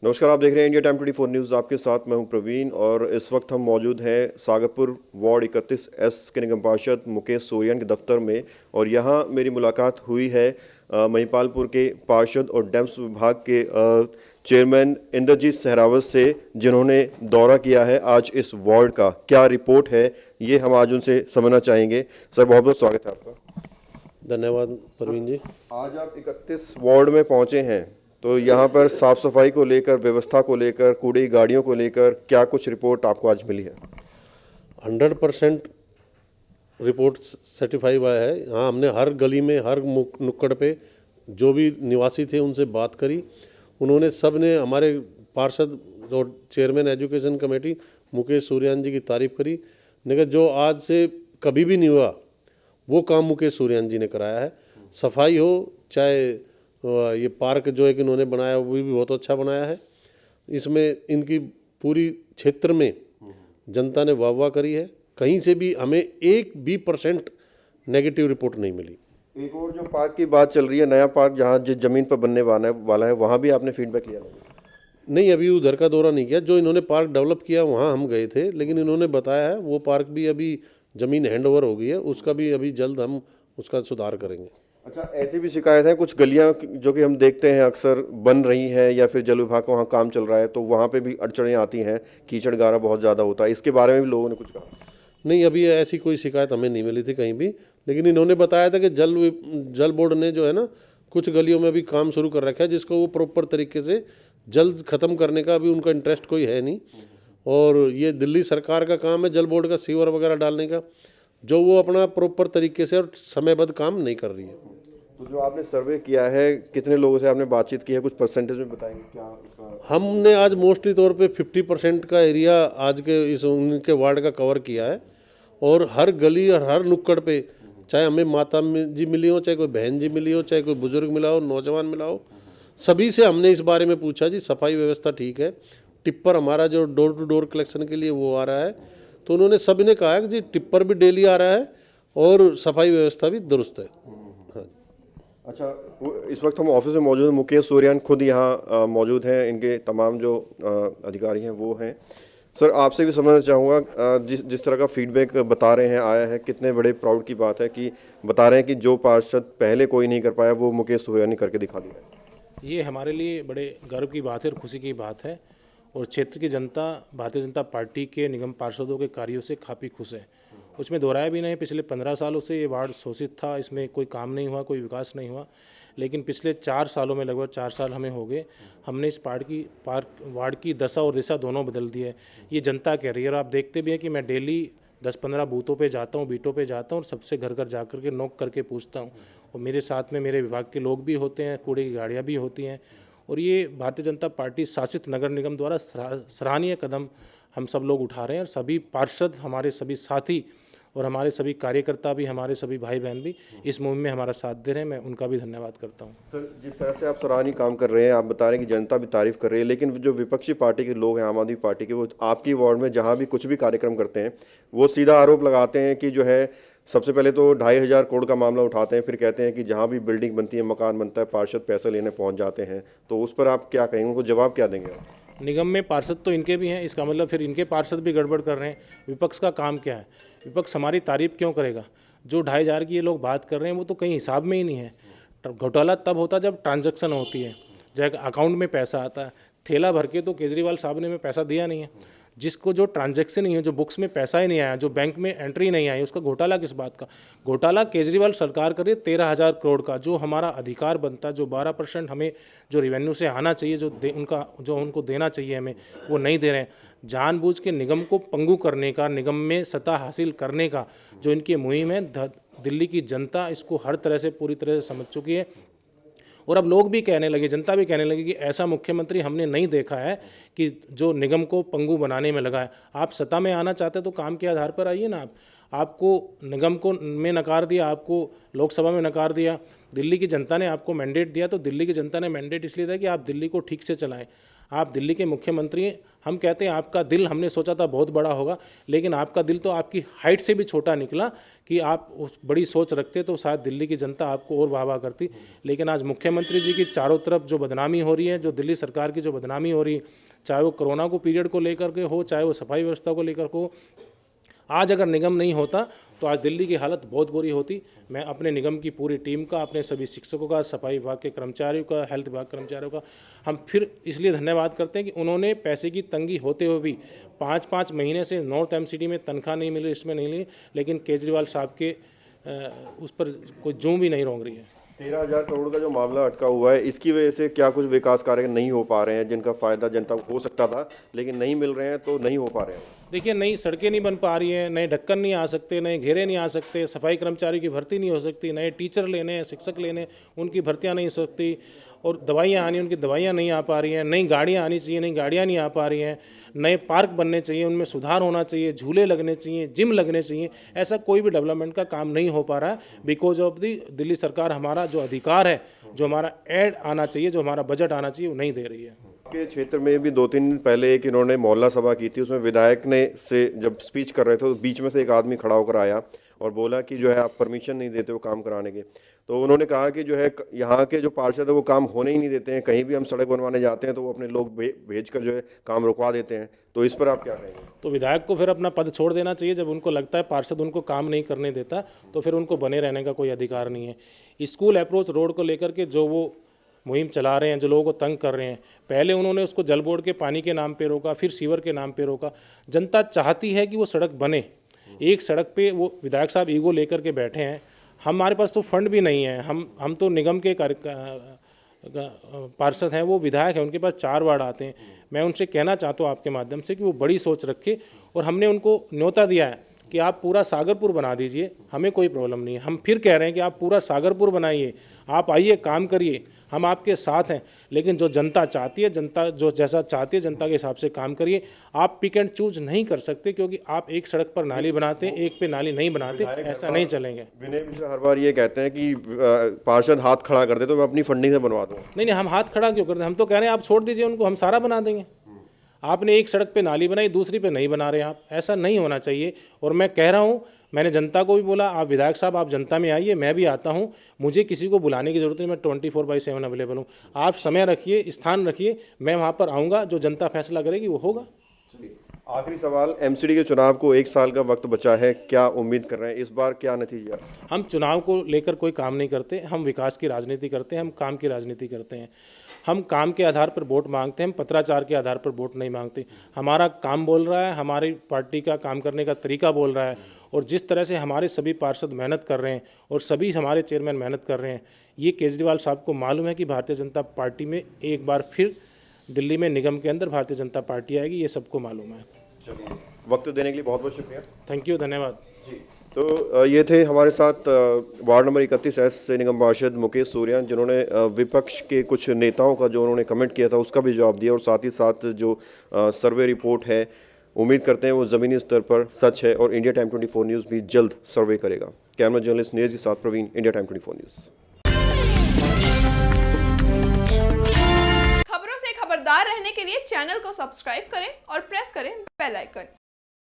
नमस्कार, आप देख रहे हैं इंडिया टाइम 24 न्यूज़। आपके साथ मैं हूं प्रवीण और इस वक्त हम मौजूद हैं सागरपुर वार्ड 31 के निगम पार्षद मुकेश सोरियान के दफ्तर में। और यहां मेरी मुलाकात हुई है महिपालपुर के पार्षद और डैम्स विभाग के चेयरमैन इंद्रजीत सहरावत से, जिन्होंने दौरा किया है आज इस वार्ड का। क्या रिपोर्ट है ये हम आज उनसे समझना चाहेंगे। सर, बहुत बहुत स्वागत है आपका। धन्यवाद प्रवीण जी। आज आप 31 वार्ड में पहुंचे हैं, तो यहाँ पर साफ सफाई को लेकर, व्यवस्था को लेकर, कूड़े की गाड़ियों को लेकर क्या कुछ रिपोर्ट आपको आज मिली है? 100% रिपोर्ट सर्टिफाई हुआ है। हाँ, हमने हर गली में, हर नुक्कड़ पे जो भी निवासी थे उनसे बात करी। उन्होंने सब ने हमारे पार्षद और चेयरमैन एजुकेशन कमेटी मुकेश सूर्यान जी की तारीफ करी। लेकिन जो आज से कभी भी नहीं हुआ वो काम मुकेश सूर्यान जी ने कराया है। सफाई हो, चाहे ये पार्क जो एक इन्होंने बनाया वो भी बहुत अच्छा बनाया है। इसमें इनकी पूरी क्षेत्र में जनता ने वाह वाह करी है। कहीं से भी हमें 1% नेगेटिव रिपोर्ट नहीं मिली। एक और जो पार्क की बात चल रही है, नया पार्क जहाँ जिस जमीन पर बनने वाला है, वहाँ भी आपने फीडबैक लिया? नहीं, अभी उधर का दौरा नहीं किया। जो इन्होंने पार्क डेवलप किया वहाँ हम गए थे, लेकिन इन्होंने बताया है वो पार्क भी अभी ज़मीन हैंड ओवर हो गई है, उसका भी अभी जल्द हम उसका सुधार करेंगे। अच्छा, ऐसी भी शिकायत है कुछ गलियां जो कि हम देखते हैं अक्सर बन रही हैं या फिर जल विभाग का वहाँ काम चल रहा है, तो वहाँ पे भी अड़चनें आती हैं, कीचड़ गारा बहुत ज़्यादा होता है। इसके बारे में भी लोगों ने कुछ कहा? नहीं, अभी ऐसी कोई शिकायत हमें नहीं मिली थी कहीं भी। लेकिन इन्होंने बताया था कि जल बोर्ड ने जो है ना, कुछ गलियों में भी काम शुरू कर रखा है, जिसको वो प्रॉपर तरीके से जल्द ख़त्म करने का अभी उनका इंटरेस्ट कोई है नहीं। और ये दिल्ली सरकार का काम है जल बोर्ड का सीवर वगैरह डालने का, जो वो अपना प्रॉपर तरीके से और समयबद्ध काम नहीं कर रही है। तो जो आपने सर्वे किया है, कितने लोगों से आपने बातचीत की है, कुछ परसेंटेज में बताएंगे क्या इसका? हमने आज मोस्टली तौर पे 50% का एरिया आज के इस उनके वार्ड का कवर किया है। और हर गली और हर नुक्कड़ पे, चाहे हमें माता जी मिली हो, चाहे कोई बहन जी मिली हो, चाहे कोई बुजुर्ग मिला हो, नौजवान मिला हो, सभी से हमने इस बारे में पूछा जी सफाई व्यवस्था ठीक है। टिप्पर हमारा जो डोर टू डोर कलेक्शन के लिए वो आ रहा है, तो उन्होंने सभी ने कहा कि जी टिप्पर भी डेली आ रहा है और सफाई व्यवस्था भी दुरुस्त है। हाँ। अच्छा, इस वक्त हम ऑफिस में मौजूद हैं। मुकेश सोरियान खुद यहाँ मौजूद हैं, इनके तमाम जो अधिकारी हैं वो हैं। सर, आपसे भी समझना चाहूँगा, जिस तरह का फीडबैक बता रहे हैं आया है, कितने बड़े प्राउड की बात है कि बता रहे हैं कि जो पार्षद पहले कोई नहीं कर पाया वो मुकेश सोरियान ने करके दिखा दिया है। ये हमारे लिए बड़े गर्व की बात है और खुशी की बात है। और क्षेत्र की जनता भारतीय जनता पार्टी के निगम पार्षदों के कार्यों से काफ़ी खुश है। उसमें दोहराया भी नहीं। पिछले 15 सालों से ये वार्ड शोषित था, इसमें कोई काम नहीं हुआ, कोई विकास नहीं हुआ। लेकिन पिछले 4 सालों में, लगभग 4 साल हमें हो गए, हमने इस वार्ड की दशा और दिशा दोनों बदल दी है। ये जनता कह रही है। और आप देखते भी हैं कि मैं डेली 10-15 बूथों पे जाता हूँ, बीटों पे जाता हूँ और सबसे घर घर जा कर के नॉक करके पूछता हूँ। और मेरे साथ में मेरे विभाग के लोग भी होते हैं, कूड़े की गाड़ियाँ भी होती हैं। और ये भारतीय जनता पार्टी शासित नगर निगम द्वारा सराहनीय कदम हम सब लोग उठा रहे हैं। और सभी पार्षद, हमारे सभी साथी और हमारे सभी कार्यकर्ता भी, हमारे सभी भाई बहन भी इस मुहिम में हमारा साथ दे रहे हैं। मैं उनका भी धन्यवाद करता हूँ। सर, जिस तरह से आप सराहनीय काम कर रहे हैं, आप बता रहे हैं कि जनता भी तारीफ कर रही है, लेकिन जो विपक्षी पार्टी के लोग हैं, आम आदमी पार्टी के, वो आपकी वार्ड में जहाँ भी कुछ भी कार्यक्रम करते हैं वो सीधा आरोप लगाते हैं कि जो है, सबसे पहले तो 2,500 करोड़ का मामला उठाते हैं, फिर कहते हैं कि जहाँ भी बिल्डिंग बनती है, मकान बनता है, पार्षद पैसे लेने पहुँच जाते हैं। तो उस पर आप क्या कहेंगे, उनको जवाब क्या देंगे आप? निगम में पार्षद तो इनके भी हैं, इसका मतलब फिर इनके पार्षद भी गड़बड़ कर रहे हैं। विपक्ष का काम क्या है? विपक्ष हमारी तारीफ क्यों करेगा? जो 2,500 की ये लोग बात कर रहे हैं वो तो कहीं हिसाब में ही नहीं है। घोटाला तब होता जब ट्रांजैक्शन होती है, जब अकाउंट में पैसा आता है। थैला भर के तो केजरीवाल साहब ने में पैसा दिया नहीं है। जिसको जो ट्रांजैक्शन नहीं है, जो बुक्स में पैसा ही नहीं आया, जो बैंक में एंट्री नहीं आई, उसका घोटाला किस बात का? घोटाला केजरीवाल सरकार कर रही है 13,000 करोड़ का। जो हमारा अधिकार बनता है, जो 12% हमें जो रेवेन्यू से आना चाहिए, जो उनको देना चाहिए हमें, वो नहीं दे रहे हैं। जानबूझ के निगम को पंगु करने का, निगम में सत्ता हासिल करने का जो इनकी मुहिम है, दिल्ली की जनता इसको हर तरह से, पूरी तरह से समझ चुकी है। और अब लोग भी कहने लगे, जनता भी कहने लगी कि ऐसा मुख्यमंत्री हमने नहीं देखा है कि जो निगम को पंगु बनाने में लगा है। आप सत्ता में आना चाहते तो काम के आधार पर आइए ना। आपको निगम को में नकार दिया, आपको लोकसभा में नकार दिया। दिल्ली की जनता ने आपको मैंडेट दिया, तो दिल्ली की जनता ने मैंडेट इसलिए दिया कि आप दिल्ली को ठीक से चलाएं। आप दिल्ली के मुख्यमंत्री हैं, हम कहते हैं आपका दिल हमने सोचा था बहुत बड़ा होगा, लेकिन आपका दिल तो आपकी हाइट से भी छोटा निकला कि आप उस बड़ी सोच रखते तो शायद दिल्ली की जनता आपको और वाह वाह करती। लेकिन आज मुख्यमंत्री जी की चारों तरफ जो बदनामी हो रही है, जो दिल्ली सरकार की जो बदनामी हो रही है, चाहे वो कोरोना को पीरियड को लेकर के हो, चाहे वो सफाई व्यवस्था को लेकर हो, आज अगर निगम नहीं होता तो आज दिल्ली की हालत बहुत बुरी होती। मैं अपने निगम की पूरी टीम का, अपने सभी शिक्षकों का, सफाई विभाग के कर्मचारियों का, हेल्थ विभाग कर्मचारियों का हम फिर इसलिए धन्यवाद करते हैं कि उन्होंने पैसे की तंगी होते हुए भी 5-5 महीने से नॉर्थ एमसीडी में तनख्वाह नहीं मिली, इसमें नहीं ली, लेकिन केजरीवाल साहब के उस पर कोई जूं भी नहीं रोक रही है। 13,000 करोड़ का जो मामला अटका हुआ है, इसकी वजह से क्या कुछ विकास कार्य नहीं हो पा रहे हैं जिनका फायदा जनता को हो सकता था लेकिन नहीं मिल रहे हैं, तो नहीं हो पा रहे हैं? देखिए, नई सड़कें नहीं बन पा रही हैं, नए ढक्कन नहीं आ सकते, नए घेरे नहीं आ सकते, सफाई कर्मचारी की भर्ती नहीं हो सकती, नए टीचर लेने हैं, शिक्षक लेने, उनकी भर्तियां नहीं हो सकती, और दवाइयाँ आनी, उनकी दवाइयाँ नहीं आ पा रही हैं, नई गाड़ियाँ आनी चाहिए, नई गाड़ियाँ नहीं आ पा रही हैं, नए पार्क बनने चाहिए, उनमें सुधार होना चाहिए, झूले लगने चाहिए, जिम लगने चाहिए, ऐसा कोई भी डेवलपमेंट का काम नहीं हो पा रहा है बिकॉज ऑफ दी दिल्ली सरकार हमारा जो अधिकार है, जो हमारा ऐड आना चाहिए, जो हमारा बजट आना चाहिए, वो नहीं दे रही है। के क्षेत्र में भी 2-3 दिन पहले एक इन्होंने मोहल्ला सभा की थी, उसमें विधायक ने से जब स्पीच कर रहे थे तो बीच में से एक आदमी खड़ा होकर आया और बोला कि जो है आप परमिशन नहीं देते हो काम कराने के। तो उन्होंने कहा कि जो है यहाँ के जो पार्षद है वो काम होने ही नहीं देते हैं, कहीं भी हम सड़क बनवाने जाते हैं तो वो अपने लोग भेज कर जो है काम रुकवा देते हैं। तो इस पर आप क्या कहेंगे? तो विधायक को फिर अपना पद छोड़ देना चाहिए। जब उनको लगता है पार्षद उनको काम नहीं करने देता तो फिर उनको बने रहने का कोई अधिकार नहीं है। स्कूल अप्रोच रोड को लेकर के जो वो मुहिम चला रहे हैं, जो लोगों को तंग कर रहे हैं, पहले उन्होंने उसको जल बोर्ड के पानी के नाम पे रोका, फिर सीवर के नाम पे रोका। जनता चाहती है कि वो सड़क बने। एक सड़क पे वो विधायक साहब ईगो लेकर के बैठे हैं। हमारे पास तो फंड भी नहीं है, हम तो निगम के पार्षद हैं, वो विधायक हैं, उनके पास 4 वार्ड आते हैं। मैं उनसे कहना चाहता हूँ आपके माध्यम से कि वो बड़ी सोच रखे, और हमने उनको न्योता दिया है कि आप पूरा सागरपुर बना दीजिए, हमें कोई प्रॉब्लम नहीं है। हम फिर कह रहे हैं कि आप पूरा सागरपुर बनाइए, आप आइए, काम करिए, हम आपके साथ हैं। लेकिन जो जनता चाहती है, जनता जो जैसा चाहती है, जनता के हिसाब से काम करिए। आप पिक एंड चूज नहीं कर सकते, क्योंकि आप एक सड़क पर नाली बनाते हैं, एक पे नाली नहीं बनाते, ऐसा नहीं चलेंगे। विनय मिश्रा हर बार ये कहते हैं कि पार्षद हाथ खड़ा कर दे तो मैं अपनी फंडिंग से बनवा दूँ। नहीं, हम हाथ खड़ा क्यों करते हैं? हम तो कह रहे हैं आप छोड़ दीजिए उनको, हम सारा बना देंगे। आपने एक सड़क पे नाली बनाई, दूसरी पे नहीं बना रहे आप, ऐसा नहीं होना चाहिए। और मैं कह रहा हूँ, मैंने जनता को भी बोला, आप विधायक साहब आप जनता में आइए, मैं भी आता हूँ, मुझे किसी को बुलाने की ज़रूरत नहीं, मैं 24/7 अवेलेबल हूँ। आप समय रखिए, स्थान रखिए, मैं वहाँ पर आऊँगा, जो जनता फैसला करेगी वो होगा। आखिरी सवाल, एमसीडी के चुनाव को 1 साल का वक्त बचा है, क्या उम्मीद कर रहे हैं इस बार, क्या नतीजा? हम चुनाव को लेकर कोई काम नहीं करते, हम विकास की राजनीति करते हैं, हम काम की राजनीति करते हैं। हम काम के आधार पर वोट मांगते हैं, हम पत्राचार के आधार पर वोट नहीं मांगते। हमारा काम बोल रहा है, हमारी पार्टी का काम करने का तरीका बोल रहा है, और जिस तरह से हमारे सभी पार्षद मेहनत कर रहे हैं और सभी हमारे चेयरमैन मेहनत कर रहे हैं, ये केजरीवाल साहब को मालूम है कि भारतीय जनता पार्टी में एक बार फिर दिल्ली में निगम के अंदर भारतीय जनता पार्टी आएगी, ये सबको मालूम है। चलिए, वक्त देने के लिए बहुत बहुत शुक्रिया। थैंक यू, धन्यवाद जी। तो ये थे हमारे साथ वार्ड नंबर 31 से निगम पार्षद मुकेश सूर्यान, जिन्होंने विपक्ष के कुछ नेताओं का जो उन्होंने कमेंट किया था उसका भी जवाब दिया, और साथ ही साथ जो सर्वे रिपोर्ट है, उम्मीद करते हैं वो ज़मीनी स्तर पर सच है, और इंडिया टाइम 24 न्यूज़ भी जल्द सर्वे करेगा। कैमरा जर्नलिस्ट नीरज के साथ प्रवीण, इंडिया टाइम 24 न्यूज़। खबरों से खबरदार रहने के लिए चैनल को सब्सक्राइब करें और प्रेस करें बेल आइकन।